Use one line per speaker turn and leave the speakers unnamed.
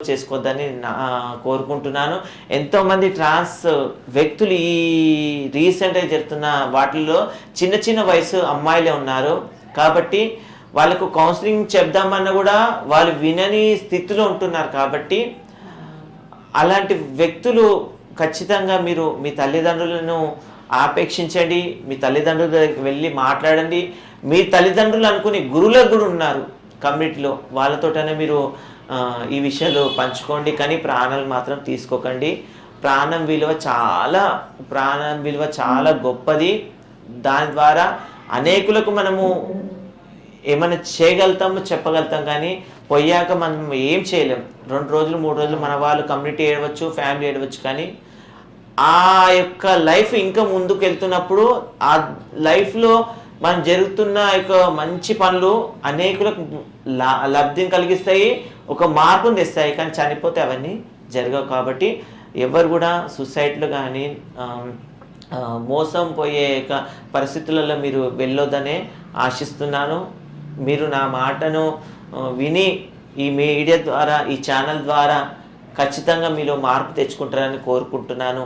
చేసుకోవద్దని కోరుకుంటున్నాను. ఎంతోమంది ట్రాన్స్ వ్యక్తులు ఈ రీసెంట్గా జరుగుతున్న వాటిల్లో చిన్న చిన్న వయసు అమ్మాయిలే ఉన్నారు. కాబట్టి వాళ్ళకు కౌన్సిలింగ్ చెప్దామన్నా కూడా వాళ్ళు వినని స్థితిలో ఉంటున్నారు. కాబట్టి అలాంటి వ్యక్తులు ఖచ్చితంగా మీరు మీ తల్లిదండ్రులను ఆపేక్షించండి, మీ తల్లిదండ్రుల దగ్గరికి వెళ్ళి మాట్లాడండి. మీ తల్లిదండ్రులు అనుకుని గురువులకు కూడా ఉన్నారు కమ్యూనిటీలో, వాళ్ళతోటనే మీరు ఈ విషయాలు పంచుకోండి. కానీ ప్రాణాలు మాత్రం తీసుకోకండి. ప్రాణం విలువ చాలా గొప్పది. దాని ద్వారా అనేకులకు మనము ఏమైనా చేయగలుగుతాము, చెప్పగలుగుతాం. కానీ పోయాక మనం ఏం చేయలేం. 2 రోజులు 3 రోజులు మన వాళ్ళు కమ్యూనిటీ ఏడవచ్చు, ఫ్యామిలీ ఏడవచ్చు. కానీ ఆ యొక్క లైఫ్ ఇంకా ముందుకు వెళ్తున్నప్పుడు ఆ లైఫ్లో మనం జరుగుతున్న యొక్క మంచి పనులు అనేకులకు లబ్ధిని కలిగిస్తాయి, ఒక మార్పును తెస్తాయి. కానీ చనిపోతే అవన్నీ జరగవు. కాబట్టి ఎవరు కూడా సూసైడ్లు కానీ మోసం పోయే పరిస్థితులలో మీరు వెళ్ళొద్దనే ఆశిస్తున్నాను. మీరు నా మాటను విని ఈ మీడియా ద్వారా, ఈ ఛానల్ ద్వారా ఖచ్చితంగా మీలో మార్పు తెచ్చుకుంటారని కోరుకుంటున్నాను.